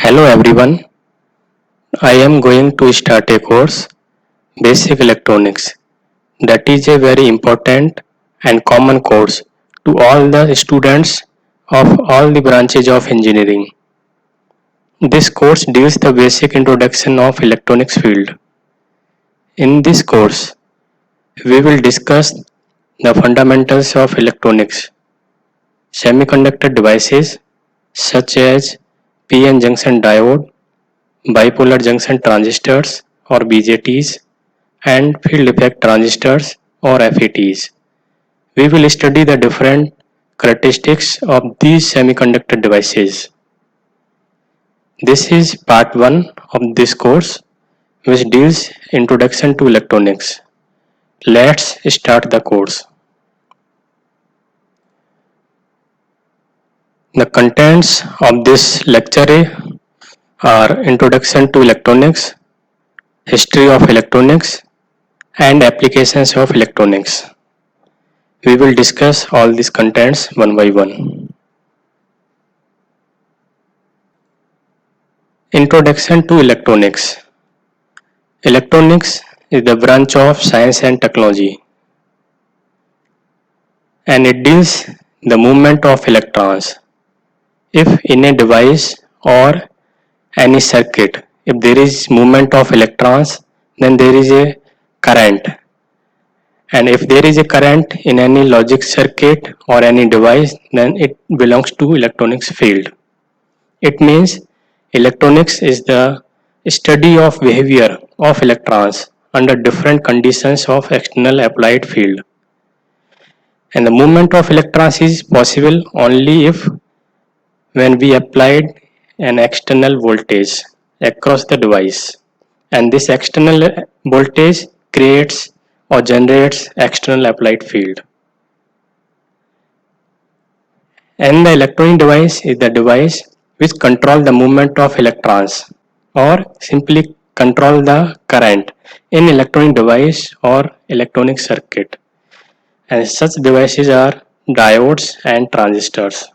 Hello everyone, I am going to start a course, Basic Electronics, that is a very important and common course to all the students of all the branches of engineering. This course deals the basic introduction of electronics field. In this course, we will discuss the fundamentals of electronics, semiconductor devices such as PN junction diode, bipolar junction transistors or BJTs, and field effect transistors or FETs. We will study the different characteristics of these semiconductor devices. This is part 1 of this course which deals Introduction to Electronics. Let's start the course. The contents of this lecture are Introduction to Electronics, History of Electronics, and Applications of Electronics. We will discuss all these contents one by one. Introduction to Electronics. Electronics is the branch of science and technology, and it deals the movement of electrons. If in a device or any circuit, if there is movement of electrons, then there is a current. And if there is a current in any logic circuit or any device, then it belongs to electronics field. It means electronics is the study of behavior of electrons under different conditions of external applied field. And the movement of electrons is possible only if when we applied an external voltage across the device, and this external voltage creates or generates external applied field. And the electronic device is the device which control the movement of electrons or simply control the current in electronic device or electronic circuit. And such devices are diodes and transistors.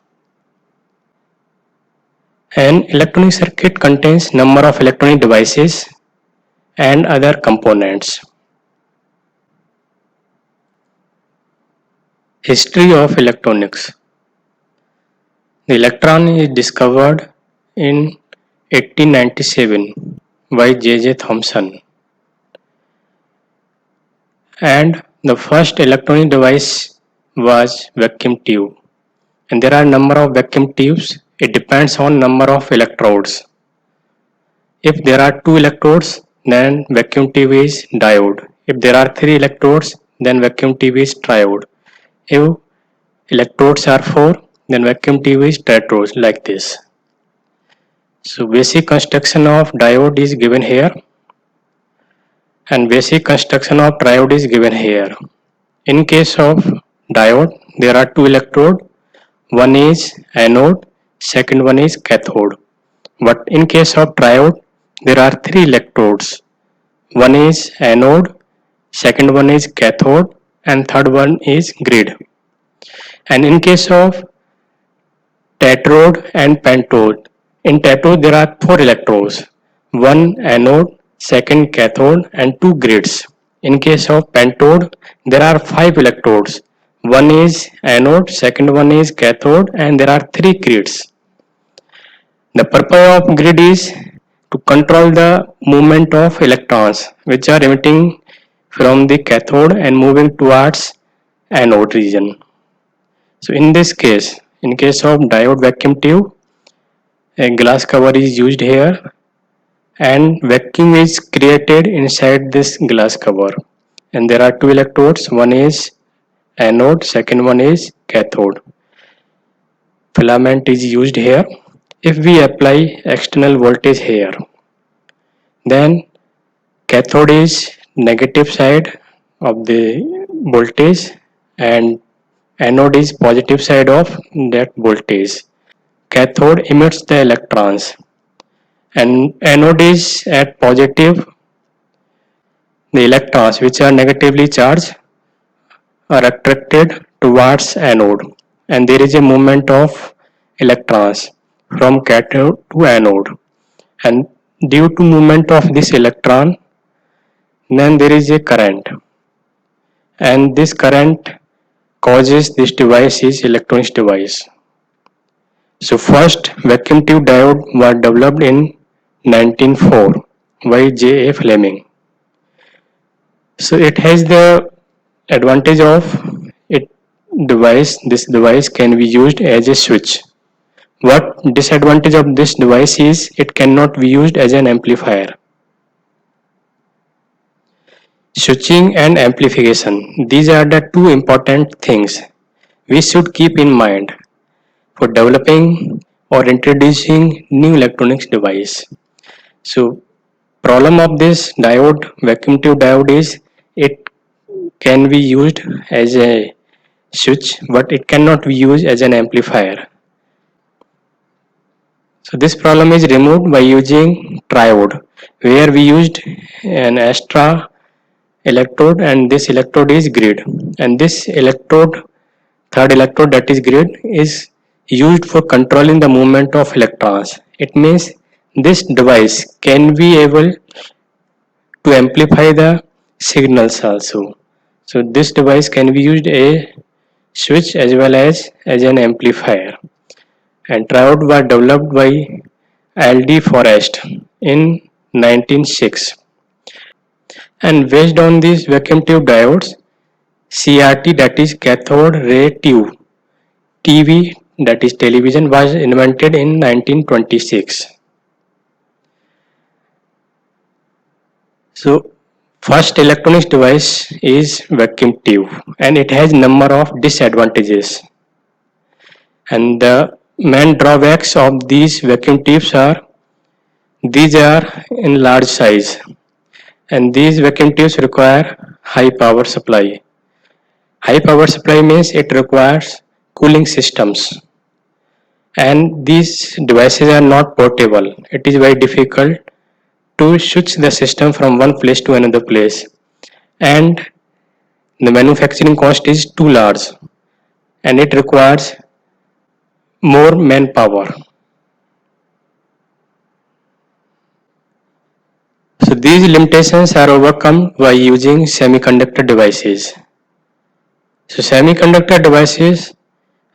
An electronic circuit contains number of electronic devices and other components. History of electronics. The electron is discovered in 1897 by J.J. Thomson, and the first electronic device was vacuum tube, and there are number of vacuum tubes. It depends on number of electrodes. If there are 2 electrodes, then vacuum tube is diode. If there are 3 electrodes, then vacuum tube is triode. If electrodes are 4, then vacuum tube is tetrode, like this. So basic construction of diode is given here, and basic construction of triode is given here. In case of diode, there are 2 electrodes. One is anode, second one is cathode. But in case of triode, there are 3 electrodes. One is anode, second one is cathode, and third one is grid. And in case of tetrode and pentode, in tetrode there are 4 electrodes. One anode, second cathode, and 2 grids. In case of pentode, there are 5 electrodes. One is anode, second one is cathode, and there are 3 grids. The purpose of grid is to control the movement of electrons which are emitting from the cathode and moving towards anode region. So in this case, in case of diode vacuum tube, a glass cover is used here and vacuum is created inside this glass cover, and there are 2 electrodes. One is anode, second one is cathode. Filament is used here. If we apply external voltage here, then cathode is negative side of the voltage and anode is positive side of that voltage. Cathode emits the electrons and anode is at positive. The electrons which are negatively charged are attracted towards anode, and there is a movement of electrons from cathode to anode. and due to movement of this electron, then there is a current, and this current causes this device is electronics device. So first vacuum tube diode was developed in 1904 by J. A. Fleming. So it has the advantage of it this device can be used as a switch. What disadvantage of this device is it cannot be used as an amplifier. Switching and amplification. These are the two important things we should keep in mind for developing or introducing new electronics device. So problem of this diode, vacuum tube diode is it can be used as a switch but it cannot be used as an amplifier. So this problem is removed by using triode where we used an extra electrode and this electrode is grid, and this electrode, third electrode that is grid, is used for controlling the movement of electrons. It means this device can be able to amplify the signals also. So this device can be used a switch as well as an amplifier, and triode was developed by L.D. Forrest in 1906. And based on these vacuum tube diodes, CRT, that is cathode ray tube, TV, that is television, was invented in 1926. So first electronics device is vacuum tube and it has number of disadvantages, and the main drawbacks of these vacuum tubes are these are in large size, and these vacuum tubes require high power supply. High power supply means it requires cooling systems, and these devices are not portable. It is very difficult to switch the system from one place to another place, and the manufacturing cost is too large and it requires more manpower. So these limitations are overcome by using semiconductor devices. So semiconductor devices,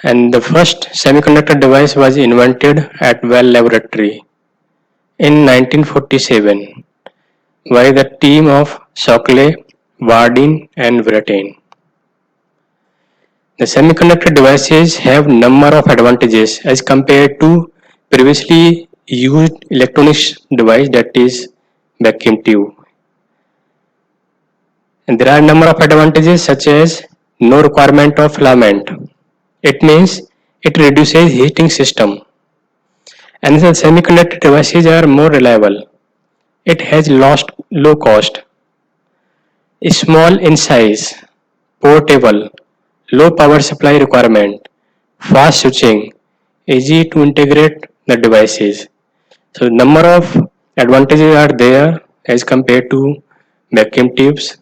and the first semiconductor device was invented at Bell Laboratory in 1947 by the team of Shockley, Bardeen and Brattain. The semiconductor devices have number of advantages as compared to previously used electronics device, that is vacuum tube. And there are number of advantages such as no requirement of filament. It means it reduces heating system. And the semiconductor devices are more reliable. It has low cost, small in size, portable, low power supply requirement, fast switching, easy to integrate the devices. So number of advantages are there as compared to vacuum tubes.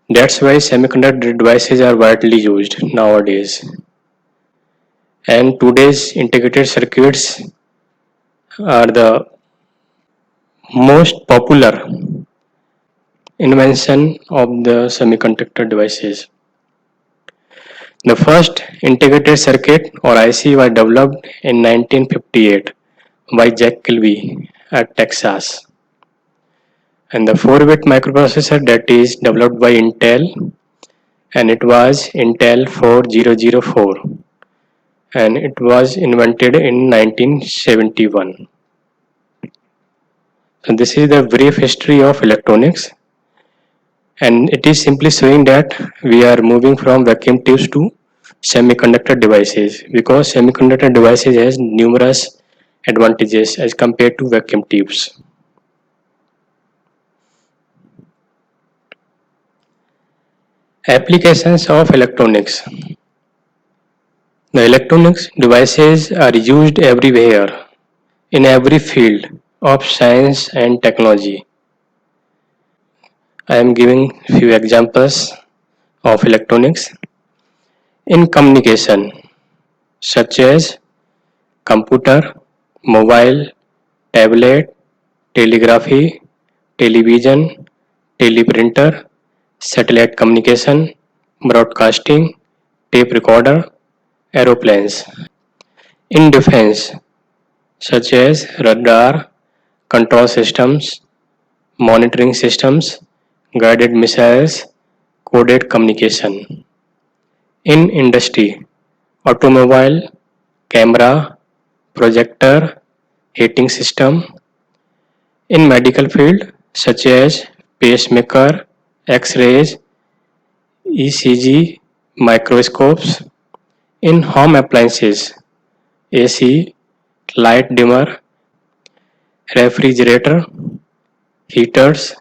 That's why semiconductor devices are widely used nowadays. And today's integrated circuits are the most popular invention of the semiconductor devices. The first integrated circuit or IC was developed in 1958 by Jack Kilby at Texas. And the 4-bit microprocessor that is developed by Intel, and it was Intel 4004, and it was invented in 1971. So this is the brief history of electronics, and it is simply showing that we are moving from vacuum tubes to semiconductor devices because semiconductor devices has numerous advantages as compared to vacuum tubes. Applications of electronics. The electronics devices are used everywhere in every field of science and technology. I am giving few examples of electronics in communication such as computer, mobile, tablet, telegraphy, television, teleprinter, satellite communication, broadcasting, tape recorder, aeroplanes. In defense, such as radar, control systems, monitoring systems, guided missiles, coded communication. In industry, automobile, camera, projector, heating system. In medical field, such as pacemaker, X-rays, ECG, microscopes. In home appliances, AC, light dimmer, refrigerator, heaters,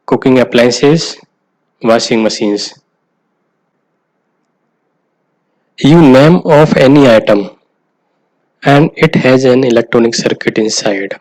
cooking appliances, washing machines. You name of any item and it has an electronic circuit inside.